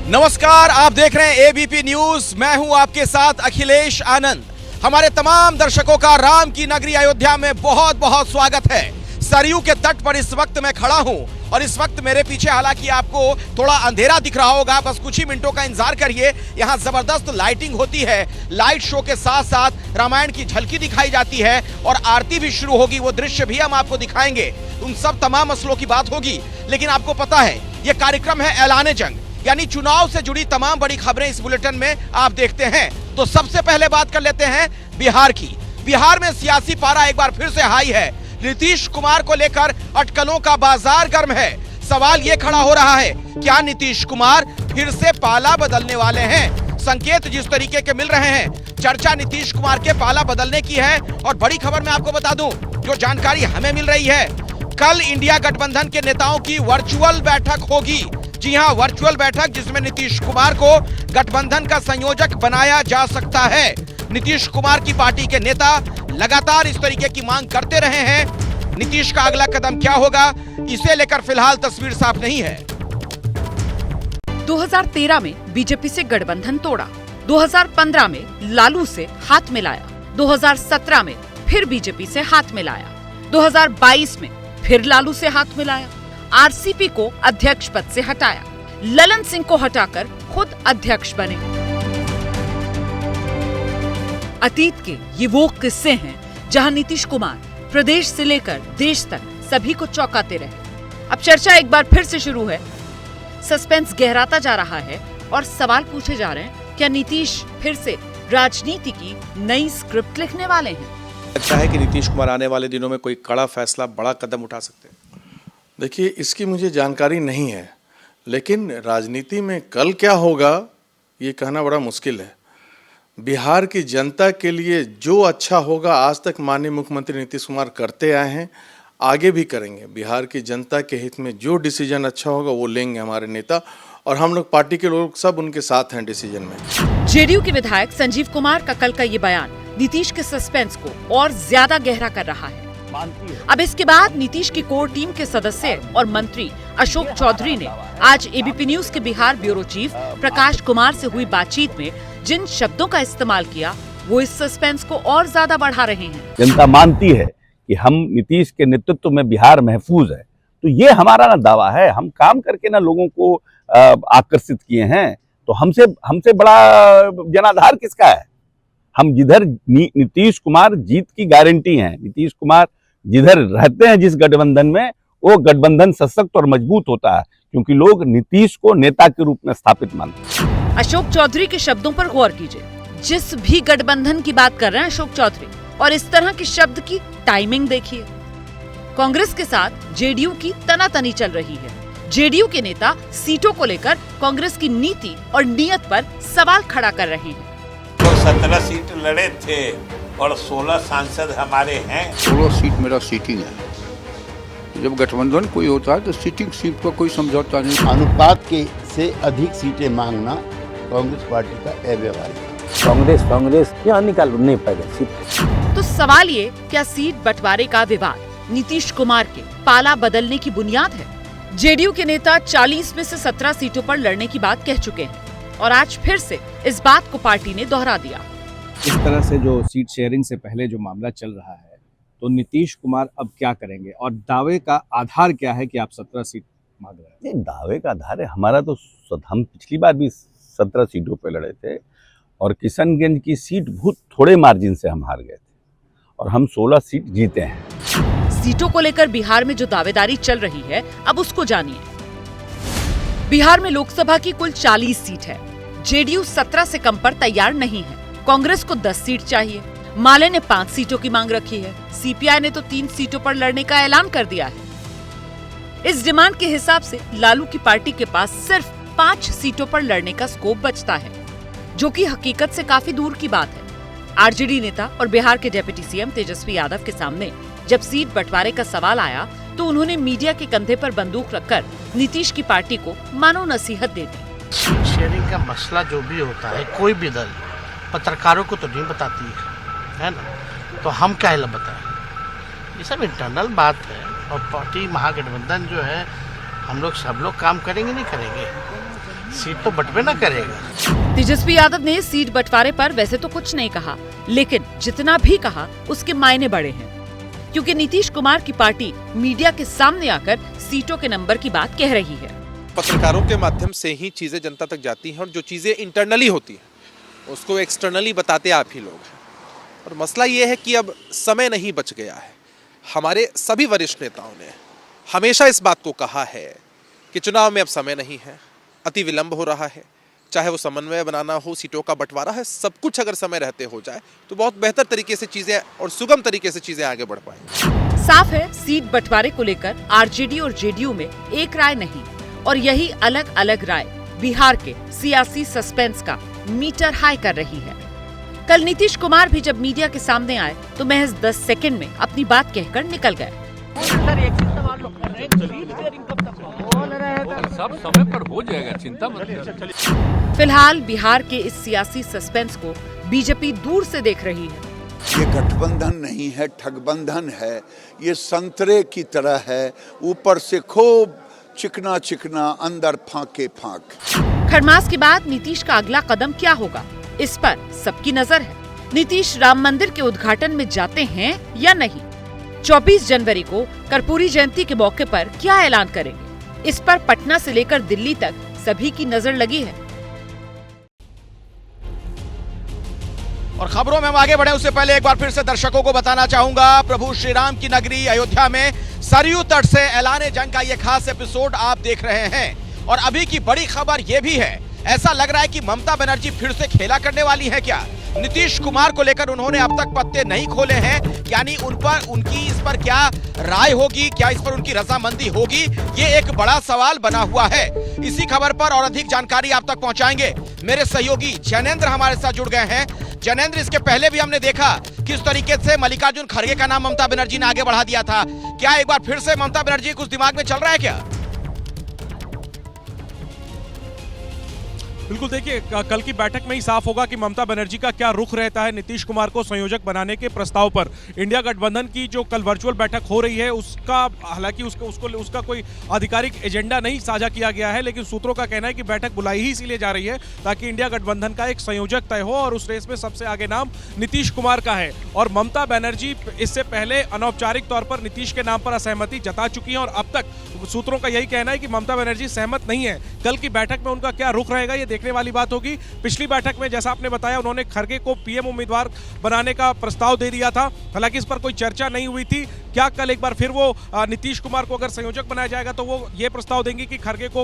नमस्कार, आप देख रहे हैं एबीपी न्यूज। मैं हूं आपके साथ अखिलेश आनंद। हमारे तमाम दर्शकों का राम की नगरी अयोध्या में बहुत बहुत स्वागत है। सरयू के तट पर इस वक्त मैं खड़ा हूं और इस वक्त मेरे पीछे हालांकि आपको थोड़ा अंधेरा दिख रहा होगा, बस कुछ ही मिनटों का इंतजार करिए। यहां जबरदस्त लाइटिंग होती है। लाइट शो के साथ साथ रामायण की झलकी दिखाई जाती है और आरती भी शुरू होगी। वो दृश्य भी हम आपको दिखाएंगे। उन सब तमाम मसलों की बात होगी, लेकिन आपको पता है ये कार्यक्रम है ऐलाने जंग, यानी चुनाव से जुड़ी तमाम बड़ी खबरें इस बुलेटिन में आप देखते हैं। तो सबसे पहले बात कर लेते हैं बिहार की। बिहार में सियासी पारा एक बार फिर से हाई है। नीतीश कुमार को लेकर अटकलों का बाजार गर्म है। सवाल ये खड़ा हो रहा है, क्या नीतीश कुमार फिर से पाला बदलने वाले हैं? संकेत जिस तरीके के मिल रहे हैं, चर्चा नीतीश कुमार के पाला बदलने की है। और बड़ी खबर मैं आपको बता दूं, जो जानकारी हमें मिल रही है, कल इंडिया गठबंधन के नेताओं की वर्चुअल बैठक होगी। जी हां, वर्चुअल बैठक जिसमें नीतीश कुमार को गठबंधन का संयोजक बनाया जा सकता है। नीतीश कुमार की पार्टी के नेता लगातार इस तरीके की मांग करते रहे हैं। नीतीश का अगला कदम क्या होगा, इसे लेकर फिलहाल तस्वीर साफ नहीं है। 2013 में बीजेपी से गठबंधन तोड़ा, 2015 में लालू से हाथ मिलाया, 2017 में फिर बीजेपी से हाथ मिलाया, 2022 में फिर लालू से हाथ मिलाया, आरसीपी को अध्यक्ष पद से हटाया, ललन सिंह को हटाकर खुद अध्यक्ष बने। अतीत के ये वो किस्से हैं जहां नीतीश कुमार प्रदेश से लेकर देश तक सभी को चौंकाते रहे। अब चर्चा एक बार फिर से शुरू है। सस्पेंस गहराता जा रहा है और सवाल पूछे जा रहे हैं, क्या नीतीश फिर से राजनीति की नई स्क्रिप्ट लिखने वाले हैं? लगता है कि नीतीश कुमार आने वाले दिनों में कोई कड़ा फैसला, बड़ा कदम उठा सकते हैं। देखिए, इसकी मुझे जानकारी नहीं है, लेकिन राजनीति में कल क्या होगा ये कहना बड़ा मुश्किल है। बिहार की जनता के लिए जो अच्छा होगा, आज तक माननीय मुख्यमंत्री नीतीश कुमार करते आए हैं, आगे भी करेंगे। बिहार की जनता के हित में जो डिसीजन अच्छा होगा वो लेंगे हमारे नेता, और हम लोग पार्टी के लोग सब उनके साथ हैं डिसीजन में। जेडीयू के विधायक संजीव कुमार का कल का ये बयान नीतीश के सस्पेंस को और ज्यादा गहरा कर रहा है। अब इसके बाद नीतीश की कोर टीम के सदस्य और मंत्री अशोक चौधरी ने आज एबीपी न्यूज के बिहार ब्यूरो चीफ प्रकाश कुमार से हुई बातचीत में जिन शब्दों का इस्तेमाल किया, वो इस सस्पेंस को और ज्यादा बढ़ा रहे हैं। जनता मानती है कि हम नीतीश के नेतृत्व में बिहार महफूज है, तो ये हमारा ना दावा है। हम काम करके ना लोगों को आकर्षित किए हैं, तो हमसे बड़ा जनाधार किसका है? हम जिधर नीतीश कुमार जीत की गारंटी हैं, नीतीश कुमार जिधर रहते हैं जिस गठबंधन में, वो गठबंधन सशक्त और मजबूत होता है, क्योंकि लोग नीतीश को नेता के रूप में स्थापित मानते हैं। अशोक चौधरी के शब्दों पर गौर कीजिए। जिस भी गठबंधन की बात कर रहे हैं अशोक चौधरी, और इस तरह के शब्द की टाइमिंग देखिए। कांग्रेस के साथ जेडीयू की तनातनी चल रही है। जेडीयू के नेता सीटों को लेकर कांग्रेस की नीति और नीयत पर सवाल खड़ा कर रहे हैं। तो 17 सीट लड़े थे और 16 सांसद हमारे हैं। 16 सीट मेरा सीटिंग है। जब गठबंधन कोई होता है तो सीटिंग सीट पर कोई समझौता नहीं। अनुपात के से अधिक सीटें मांगना कांग्रेस पार्टी का अव्यवहारिक है। कांग्रेस क्या निकाल नहीं पाएगा सीट। तो सवाल ये, क्या सीट बंटवारे का विवाद नीतीश कुमार के पाला बदलने की बुनियाद है? जेडीयू के नेता 40 में से 17 सीटों पर लड़ने की बात कह चुके हैं और आज फिर से इस बात को पार्टी ने दोहरा दिया। इस तरह से जो सीट शेयरिंग से पहले जो मामला चल रहा है, तो नीतीश कुमार अब क्या करेंगे और दावे का आधार क्या है कि आप 17 सीट मांग रहे हैं? दावे का आधार है हमारा, तो हम पिछली बार भी 17 सीटों पे लड़े थे और किशनगंज की सीट बहुत थोड़े मार्जिन से हम हार गए थे और हम 16 सीट जीते हैं। सीटों को लेकर बिहार में जो दावेदारी चल रही है, अब उसको जानिए। बिहार में लोकसभा की कुल 40 सीट है। जेडीयू 17 से कम पर तैयार नहीं है। कांग्रेस को 10 सीट चाहिए। माले ने 5 सीटों की मांग रखी है। सीपीआई ने तो 3 सीटों पर लड़ने का ऐलान कर दिया है। इस डिमांड के हिसाब से लालू की पार्टी के पास सिर्फ 5 सीटों पर लड़ने का स्कोप बचता है, जो कि हकीकत से काफी दूर की बात है। आरजेडी नेता और बिहार के डिप्टी सीएम तेजस्वी यादव के सामने जब सीट बंटवारे का सवाल आया, तो उन्होंने मीडिया के कंधे पर बंदूक रखकर नीतीश की पार्टी को मानो नसीहत दे दी। सीट शेयरिंग का मसला जो भी होता है, कोई भी दल पत्रकारों को तो नहीं बताती है ना, तो हम क्या बताएं? ये सब इंटरनल बात है। और पार्टी महागठबंधन जो है, हम लोग सब लोग काम करेंगे नहीं करेंगे, सीट तो बंटवे ना करेगा। तेजस्वी यादव ने सीट बंटवारे पर वैसे तो कुछ नहीं कहा, लेकिन जितना भी कहा उसके मायने बड़े हैं, क्योंकि नीतीश कुमार की पार्टी मीडिया के सामने आकर सीटों के नंबर की बात कह रही है। पत्रकारों के माध्यम से ही चीजें जनता तक जाती हैं और जो चीजें इंटरनली होती हैं उसको एक्सटर्नली बताते आप ही लोग हैं। और मसला ये है कि अब समय नहीं बच गया है। हमारे सभी वरिष्ठ नेताओं ने हमेशा इस बात को कहा है कि चुनाव में अब समय नहीं है, अति विलंब हो रहा है, चाहे वो समन्वय बनाना हो, सीटों का बंटवारा है, सब कुछ अगर समय रहते हो जाए तो बहुत बेहतर तरीके से चीजें और सुगम तरीके से चीजें आगे बढ़ पाएंगी। साफ है, सीट बंटवारे को लेकर आरजेडी और जेडीयू में एक राय नहीं, और यही अलग अलग राय बिहार के सियासी सस्पेंस का मीटर हाई कर रही है। कल नीतीश कुमार भी जब मीडिया के सामने आए तो महज 10 सेकंड में अपनी बात कहकर निकल गए। सब समय पर हो जाएगा, चिंता मत करिए। फिलहाल बिहार के इस सियासी सस्पेंस को बीजेपी दूर से देख रही है। ये गठबंधन नहीं है, ठगबंधन है। ये संतरे की तरह है, ऊपर से खूब चिकना चिकना, अंदर फांके फांक। खरमास के बाद नीतीश का अगला कदम क्या होगा, इस पर सबकी नजर है। नीतीश राम मंदिर के उद्घाटन में जाते हैं या नहीं? 24 जनवरी को कर्पूरी जयंती के मौके पर क्या ऐलान करेंगे, इस पर पटना से लेकर दिल्ली तक सभी की नजर लगी है। और खबरों में हम आगे बढ़े उससे पहले एक बार फिर से दर्शकों को बताना चाहूंगा, प्रभु श्री राम की नगरी अयोध्या में सरयू तट से ऐलान जंग का ये खास एपिसोड आप देख रहे हैं। और अभी की बड़ी खबर ये भी है, ऐसा लग रहा है कि ममता बनर्जी फिर से खेला करने वाली है क्या? नीतीश कुमार को लेकर उन्होंने अब तक पत्ते नहीं खोले हैं, यानी उनकी इस पर क्या राय होगी, क्या इस पर उनकी रजामंदी होगी, ये एक बड़ा सवाल बना हुआ है। इसी खबर पर और अधिक जानकारी आप तक पहुंचाएंगे मेरे सहयोगी जैनेंद्र हमारे साथ जुड़ गए हैं। जैनेंद्र, इसके पहले भी हमने देखा किस तरीके से मल्लिकार्जुन खड़गे का नाम ममता बनर्जी ने आगे बढ़ा दिया था, क्या एक बार फिर से ममता बनर्जी कुछ दिमाग में चल रहा है क्या? बिल्कुल, देखिए कल की बैठक में ही साफ होगा कि ममता बनर्जी का क्या रुख रहता है नीतीश कुमार को संयोजक बनाने के प्रस्ताव पर। इंडिया गठबंधन की जो कल वर्चुअल बैठक हो रही है उसका हालांकि उसका कोई आधिकारिक एजेंडा नहीं साझा किया गया है, लेकिन सूत्रों का कहना है कि बैठक बुलाई ही इसीलिए जा रही है ताकि इंडिया गठबंधन का एक संयोजक तय हो और उस रेस में सबसे आगे नाम नीतीश कुमार का है। और ममता बनर्जी इससे पहले अनौपचारिक तौर पर नीतीश के नाम पर असहमति जता चुकी है और अब तक सूत्रों का यही कहना है कि ममता बनर्जी सहमत नहीं है। कल की बैठक में उनका क्या रुख रहेगा ये देखने वाली बात होगी। पिछली बैठक में जैसा आपने बताया उन्होंने खड़गे को पीएम उम्मीदवार बनाने का प्रस्ताव दे दिया था, हालांकि इस पर कोई चर्चा नहीं हुई थी। क्या कल एक बार फिर वो नीतीश कुमार को अगर संयोजक बनाया जाएगा तो वो ये प्रस्ताव देंगे कि खड़गे को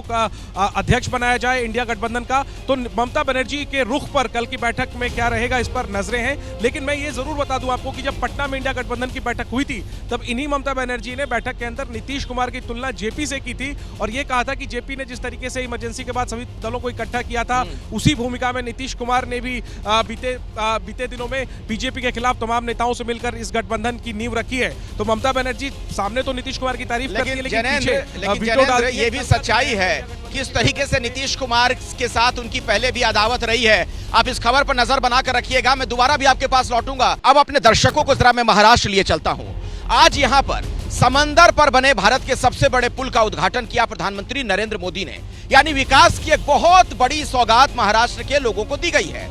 अध्यक्ष बनाया जाए इंडिया गठबंधन का? तो ममता बनर्जी के रुख पर कल की बैठक में क्या रहेगा इस पर नजरें हैं। लेकिन मैं ये जरूर बता दूं आपको कि जब पटना में इंडिया गठबंधन की बैठक हुई थी तब इन्हीं ममता बनर्जी ने बैठक के अंदर नीतीश कुमार की तुलना जेपी से की थी और ये कहा था कि जेपी ने जिस तरीके से इमरजेंसी के बाद सभी दलों को इकट्ठा किया था उसी भूमिका में नीतीश कुमार ने भी बीते दिनों में बीजेपी के खिलाफ तमाम नेताओं से मिलकर इस गठबंधन की नींव रखी है। तो ममता बनर्जी सामने तो नीतीश कुमार की तारीफ करती है, लेकिन जैनेंद्र ये भी सच्चाई है किस तरीके से नीतीश कुमार के साथ उनकी पहले भी अदावत रही है। आप इस खबर पर नजर बनाकर रखिएगा, मैं दोबारा भी आपके पास लौटूंगा। अब अपने दर्शकों को जरा मैं महाराष्ट्र लिए चलता हूं। आज यहां पर समंदर पर बने भारत के सबसे बड़े पुल का उद्घाटन किया प्रधानमंत्री नरेंद्र मोदी ने, यानी विकास की एक बहुत बड़ी सौगात महाराष्ट्र के लोगों को दी गई है।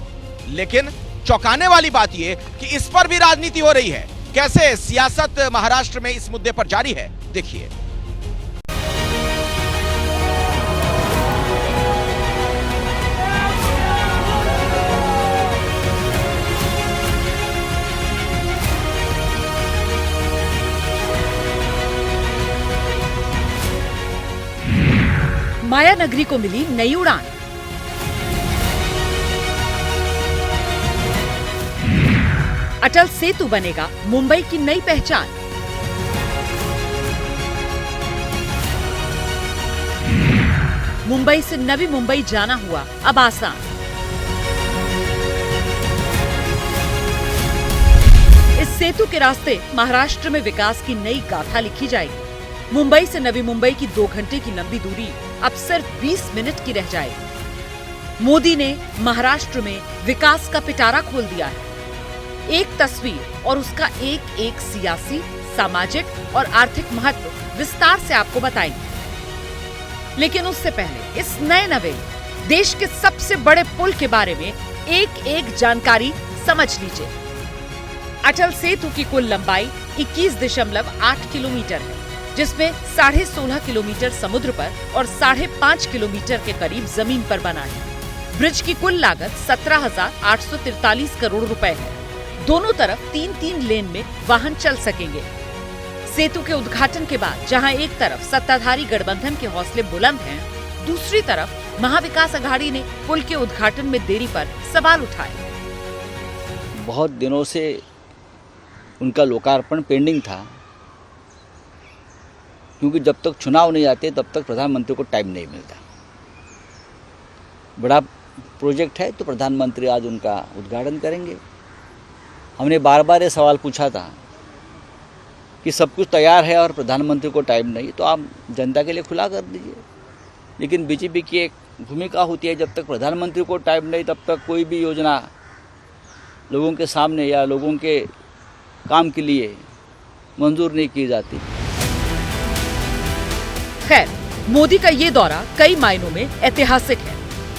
लेकिन चौंकाने वाली बात यह कि इस पर भी राजनीति हो रही है। कैसे सियासत महाराष्ट्र में इस मुद्दे पर जारी है, देखिए। माया नगरी को मिली नई उड़ान। अटल सेतु बनेगा मुंबई की नई पहचान। मुंबई से नवी मुंबई जाना हुआ अब आसान। इस सेतु के रास्ते महाराष्ट्र में विकास की नई गाथा लिखी जाएगी। मुंबई से नवी मुंबई की 2 घंटे की लंबी दूरी अब सिर्फ 20 मिनट की रह जाएगी। मोदी ने महाराष्ट्र में विकास का पिटारा खोल दिया है। एक तस्वीर और उसका एक एक सियासी, सामाजिक और आर्थिक महत्व विस्तार से आपको बताएंगे। लेकिन उससे पहले इस नए नवेले देश के सबसे बड़े पुल के बारे में एक एक जानकारी समझ लीजिए। अटल सेतु की कुल लंबाई 21.8 किलोमीटर है, जिसमें 16.5 किलोमीटर समुद्र पर और 5.5 किलोमीटर के करीब जमीन पर बना है। ब्रिज की कुल लागत 17,843 करोड़ रुपए है। दोनों तरफ 3-3 लेन में वाहन चल सकेंगे। सेतु के उद्घाटन के बाद जहां एक तरफ सत्ताधारी गठबंधन के हौसले बुलंद हैं, दूसरी तरफ महाविकास अघाड़ी ने पुल के उद्घाटन में देरी पर सवाल उठाए। बहुत दिनों से उनका लोकार्पण पेंडिंग था, क्योंकि जब तक चुनाव नहीं आते तब तक प्रधानमंत्री को टाइम नहीं मिलता। बड़ा प्रोजेक्ट है तो प्रधानमंत्री आज उनका उद्घाटन करेंगे। हमने बार बार ये सवाल पूछा था कि सब कुछ तैयार है और प्रधानमंत्री को टाइम नहीं, तो आप जनता के लिए खुला कर दीजिए। लेकिन बीजेपी की एक भूमिका होती है, जब तक प्रधानमंत्री को टाइम नहीं तब तक कोई भी योजना लोगों के सामने या लोगों के काम के लिए मंजूर नहीं की जाती। खैर, मोदी का ये दौरा कई मायनों में ऐतिहासिक है।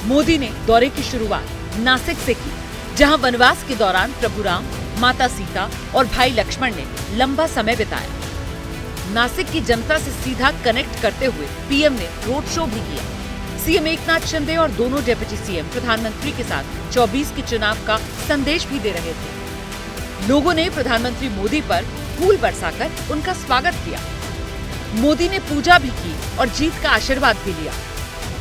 मोदी ने दौरे की शुरुआत नासिक से की, जहां वनवास के दौरान प्रभु राम, माता सीता और भाई लक्ष्मण ने लंबा समय बिताया। नासिक की जनता से सीधा कनेक्ट करते हुए पीएम ने रोड शो भी किया। सीएम एकनाथ शिंदे और दोनों डिप्टी सीएम प्रधानमंत्री के साथ 24 के चुनाव का संदेश भी दे रहे थे। लोगों ने प्रधानमंत्री मोदी पर फूल बरसाकर उनका स्वागत किया। मोदी ने पूजा भी की और जीत का आशीर्वाद भी लिया।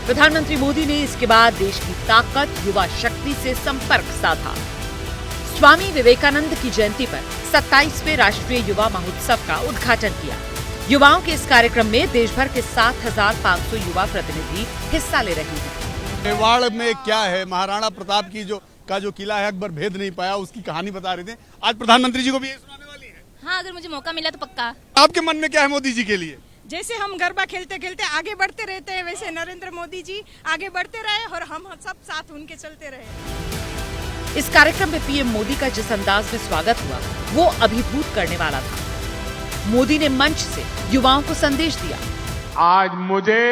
प्रधानमंत्री मोदी ने इसके बाद देश की ताकत युवा शक्ति से संपर्क साधा। स्वामी विवेकानंद की जयंती पर 27वें राष्ट्रीय युवा महोत्सव का उद्घाटन किया। युवाओं के इस कार्यक्रम में देश भर के 7,500 युवा प्रतिनिधि हिस्सा ले रहे हैं। मेवाड़ में क्या है, महाराणा प्रताप की जो किला है, अकबर भेद नहीं पाया, उसकी कहानी बता रहे थे। आज प्रधानमंत्री जी को भी ये सुनाने वाली है। हाँ, अगर मुझे मौका मिला तो पक्का। आपके मन में क्या है मोदी जी के लिए? जैसे हम गरबा खेलते खेलते आगे बढ़ते रहते हैं, वैसे नरेंद्र मोदी जी आगे बढ़ते रहे और हम सब साथ उनके चलते रहे। इस कार्यक्रम में पीएम मोदी का जिस अंदाज में स्वागत हुआ, वो अभिभूत करने वाला था। मोदी ने मंच से युवाओं को संदेश दिया। आज मुझे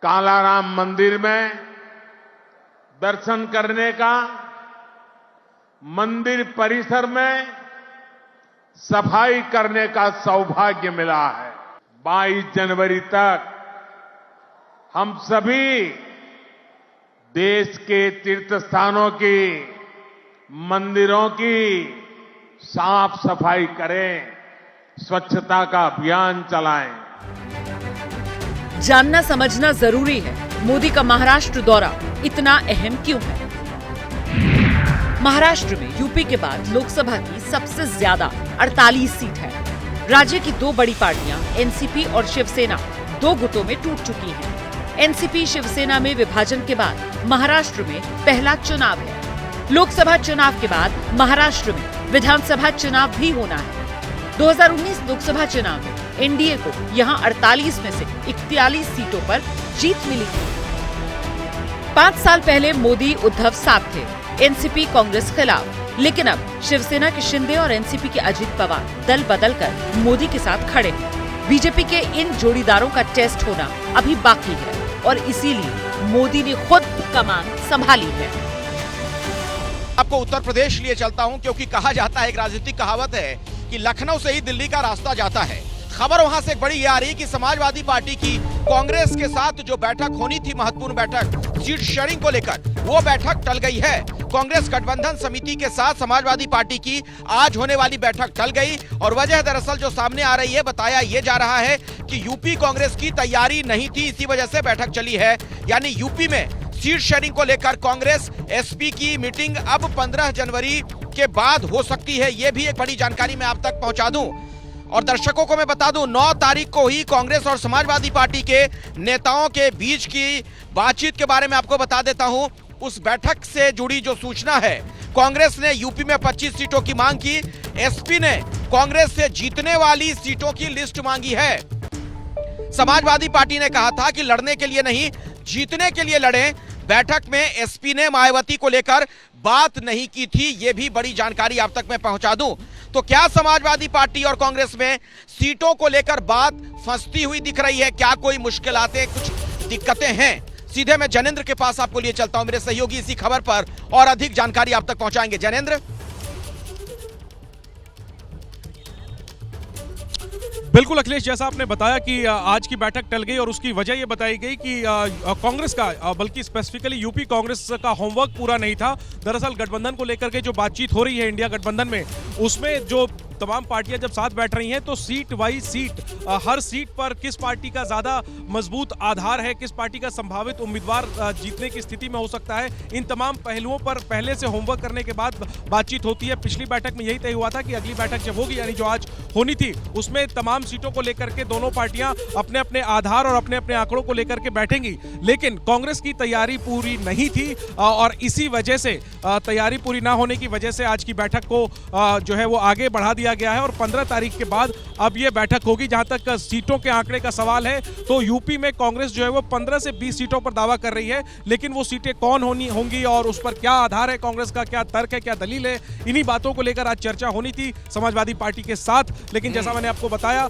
कालाराम मंदिर में दर्शन करने का, मंदिर परिसर में सफाई करने का सौभाग्य मिला है। 22 जनवरी तक हम सभी देश के तीर्थ स्थानों की, मंदिरों की साफ सफाई करें, स्वच्छता का अभियान चलाएं। जानना समझना जरूरी है, मोदी का महाराष्ट्र दौरा इतना अहम क्यों है। महाराष्ट्र में यूपी के बाद लोकसभा की सबसे ज्यादा 48 सीट है। राज्य की दो बड़ी पार्टियां एनसीपी और शिवसेना 2 गुटों में टूट चुकी हैं। एनसीपी शिवसेना में विभाजन के बाद महाराष्ट्र में पहला चुनाव है। लोकसभा चुनाव के बाद महाराष्ट्र में विधानसभा चुनाव भी होना है। 2019 लोकसभा चुनाव में एनडीए को यहां 48 में से 41 सीटों पर जीत मिली थी। 5 साल पहले मोदी उद्धव साथ थे, एनसीपी कांग्रेस खिलाफ, लेकिन अब शिवसेना के शिंदे और एनसीपी के अजित पवार दल बदल कर मोदी के साथ खड़े हैं। बीजेपी के इन जोड़ीदारों का टेस्ट होना अभी बाकी है और इसीलिए मोदी ने खुद कमान संभाली है। आपको उत्तर प्रदेश लिए चलता हूं, क्योंकि कहा जाता है, एक राजनीतिक कहावत है कि लखनऊ से ही दिल्ली का रास्ता जाता है। खबर वहां से बड़ी ये आ रही कि समाजवादी पार्टी की कांग्रेस के साथ जो बैठक होनी थी, महत्वपूर्ण बैठक सीट शेयरिंग को लेकर, वो बैठक टल गई है। कांग्रेस गठबंधन समिति के साथ समाजवादी पार्टी की आज होने वाली बैठक टल गई और वजह दरअसल जो सामने आ रही है, बताया ये जा रहा है कि यूपी कांग्रेस की तैयारी नहीं थी, इसी वजह से बैठक चली है। यानी यूपी में सीट शेयरिंग को लेकर कांग्रेस एसपी की मीटिंग अब 15 जनवरी के बाद हो सकती है। ये भी एक बड़ी जानकारी मैं आप तक पहुंचा दूं और दर्शकों को मैं बता दूं, 9 तारीख को ही कांग्रेस और समाजवादी पार्टी के नेताओं के बीच की बातचीत के बारे में आपको बता देता हूं। उस बैठक से जुड़ी जो सूचना है, कांग्रेस ने यूपी में 25 सीटों की मांग की, एसपी ने कांग्रेस से जीतने वाली सीटों की लिस्ट मांगी है। समाजवादी पार्टी ने कहा था कि लड़ने के लिए नहीं, जीतने के लिए लड़ें। बैठक में एसपी ने मायावती को लेकर बात नहीं की थी, यह भी बड़ी जानकारी आप तक मैं पहुंचा दूं। तो क्या समाजवादी पार्टी और कांग्रेस में सीटों को लेकर बात फंसती हुई दिख रही है? क्या कोई मुश्किलातें, कुछ दिक्कतें हैं? सीधे मैं जैनेंद्र के पास आपको लिए चलता हूं। मेरे सहयोगी इसी खबर पर और अधिक जानकारी आप तक पहुंचाएंगे। जैनेंद्र। बिल्कुल अखिलेश, जैसा आपने बताया कि आज की बैठक टल गई और उसकी वजह यह बताई गई कि कांग्रेस का, बल्कि स्पेसिफिकली यूपी कांग्रेस का होमवर्क पूरा नहीं था। दरअसल गठबंधन को लेकर के जो बातचीत हो रही है इंडिया गठबंधन में, उसमें जो तमाम पार्टियां जब साथ बैठ रही हैं तो सीट वाइज सीट, हर सीट पर किस पार्टी का ज्यादा मजबूत आधार है, किस पार्टी का संभावित उम्मीदवार जीतने की स्थिति में हो सकता है, इन तमाम पहलुओं पर पहले से होमवर्क करने के बाद बातचीत होती है। पिछली बैठक में यही तय हुआ था कि अगली बैठक जब होगी, यानी जो आज होनी थी, उसमें तमाम सीटों को लेकर के दोनों पार्टियां अपने अपने आधार और अपने अपने आंकड़ों को लेकर के बैठेंगी। लेकिन कांग्रेस की तैयारी पूरी नहीं थी और इसी वजह से, तैयारी पूरी ना होने की वजह से आज की बैठक को जो है वो आगे बढ़ा दिया गया है और 15 तारीख के बाद अब ये बैठक होगी। जहां तक सीटों के आंकड़े का सवाल है तो यूपी में कांग्रेस जो है वो 15 से 20 सीटों पर दावा कर रही है, लेकिन वो सीटें कौन होंगी और उस पर क्या आधार है, कांग्रेस का क्या तर्क है, क्या दलील है, इन्हीं बातों को लेकर आज चर्चा होनी थी समाजवादी पार्टी के साथ। लेकिन जैसा मैंने आपको बताया,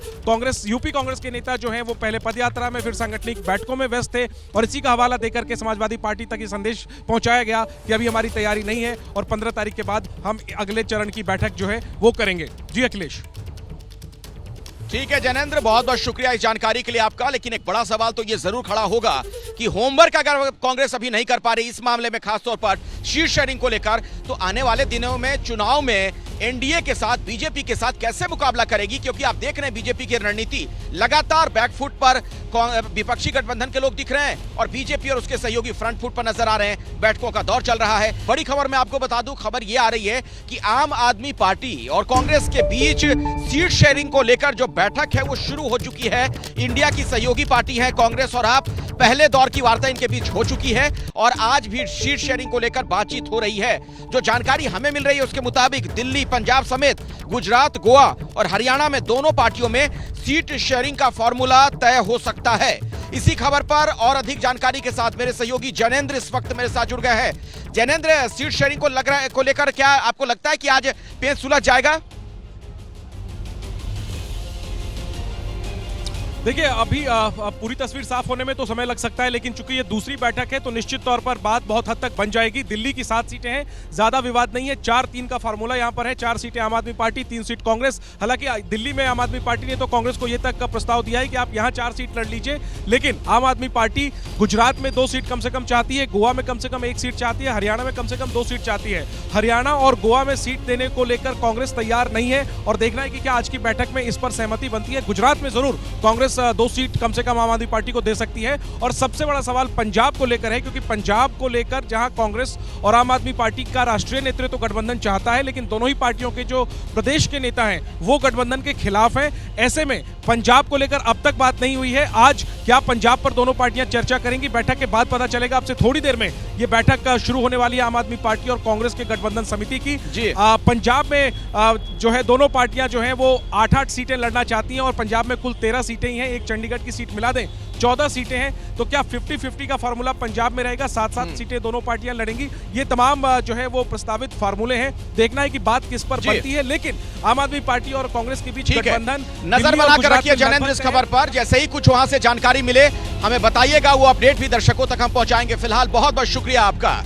यूपी कांग्रेस के नेता जो हैं वो पहले पदयात्रा में, फिर सांगठनिक बैठकों में व्यस्त थे और इसी का हवाला देकर के समाजवादी पार्टी तक ये संदेश पहुंचाया गया कि अभी हमारी तैयारी नहीं है और 15 तारीख के बाद हम अगले चरण की बैठक जो है वो करेंगे। जी अखिलेश। ठीक है जैनेंद्र, बहुत बहुत शुक्रिया इस जानकारी के लिए आपका। लेकिन एक बड़ा सवाल तो यह जरूर खड़ा होगा कि होमवर्क अगर कांग्रेस अभी नहीं कर पा रही इस मामले में, खासतौर पर सीट शेयरिंग को लेकर, तो आने वाले दिनों में चुनाव में एनडीए के साथ, बीजेपी के साथ कैसे मुकाबला करेगी? क्योंकि आप देख रहे हैं बीजेपी की रणनीति लगातार बैकफुट पर, विपक्षी गठबंधन के लोग दिख रहे हैं और बीजेपी और उसके सहयोगी फ्रंट फुट पर नजर आ रहे हैं। बैठकों का दौर चल रहा है। बड़ी खबर मैं आपको बता दूं, खबर यह आ रही है कि आम आदमी पार्टी और कांग्रेस के बीच सीट शेयरिंग को लेकर जो बैठक है वो शुरू हो चुकी है। इंडिया की सहयोगी पार्टी है कांग्रेस और आप, पहले दौर की वार्ता इनके बीच हो चुकी है और आज भी सीट शेयरिंग को लेकर बातचीत हो रही है। जो जानकारी हमें मिल रही है उसके मुताबिक दिल्ली, पंजाब समेत गुजरात, गोवा और हरियाणा में दोनों पार्टियों में सीट शेयरिंग का फॉर्मूला तय हो सकता है। इसी खबर पर और अधिक जानकारी के साथ मेरे सहयोगी जैनेंद्र इस वक्त मेरे साथ जुड़ गए हैं। जैनेंद्र, सीट शेयरिंग को लेकर क्या आपको लगता है कि आज पेच सुलझ जाएगा? देखिए, अभी पूरी तस्वीर साफ होने में तो समय लग सकता है, लेकिन चूंकि ये दूसरी बैठक है तो निश्चित तौर पर बात बहुत हद तक बन जाएगी। दिल्ली की 7 सीटें हैं, ज्यादा विवाद नहीं है। 4-3 का फार्मूला यहां पर है। 4 सीटें आम आदमी पार्टी, 3 सीट कांग्रेस। हालांकि दिल्ली में आम आदमी पार्टी ने तो कांग्रेस को यह तक का प्रस्ताव दिया है कि आप यहां 4 सीट लड़ लीजिए, लेकिन आम आदमी पार्टी गुजरात में 2 सीट कम से कम चाहती है, गोवा में कम से कम 1 सीट चाहती है, हरियाणा में कम से कम 2 सीट चाहती है। हरियाणा और गोवा में सीट देने को लेकर कांग्रेस तैयार नहीं है और देखना है कि क्या आज की बैठक में इस पर सहमति बनती है। गुजरात में जरूर कांग्रेस 2 सीट कम से कम आम आदमी पार्टी को दे सकती है और सबसे बड़ा सवाल पंजाब को लेकर है, क्योंकि पंजाब को लेकर जहां कांग्रेस और आम आदमी पार्टी का राष्ट्रीय नेतृत्व गठबंधन चाहता है, लेकिन दोनों ही पार्टियों के जो प्रदेश के नेता हैं वो गठबंधन के खिलाफ हैं। ऐसे में पंजाब को लेकर अब तक बात नहीं हुई है। आज क्या पंजाब पर दोनों पार्टियां चर्चा करेंगी? बैठक के बाद पता चलेगा। आपसे थोड़ी देर में यह बैठक शुरू होने वाली है आम आदमी पार्टी और कांग्रेस के गठबंधन समिति की। पंजाब में जो है दोनों पार्टियां जो है वो 8-8 सीटें लड़ना चाहती हैं और पंजाब में कुल 13 सीटें ही हैं, एक चंडीगढ़ की सीट मिला दें 14 सीटें हैं। तो क्या 50-50 का फार्मूला पंजाब में रहेगा? 7-7 सीटें दोनों पार्टियां लड़ेंगी। ये तमाम जो है वो प्रस्तावित फार्मूले हैं। देखना है कि बात किस पर बनती है, लेकिन आम आदमी पार्टी और कांग्रेस के बीच गठबंधन नजर बनाकर रखिए जैनेंद्र इस खबर पर। जैसे ही कुछ वहां से जानकारी मिले हमें बताइएगा, वो अपडेट भी दर्शकों तक हम पहुंचाएंगे। फिलहाल बहुत बहुत शुक्रिया आपका।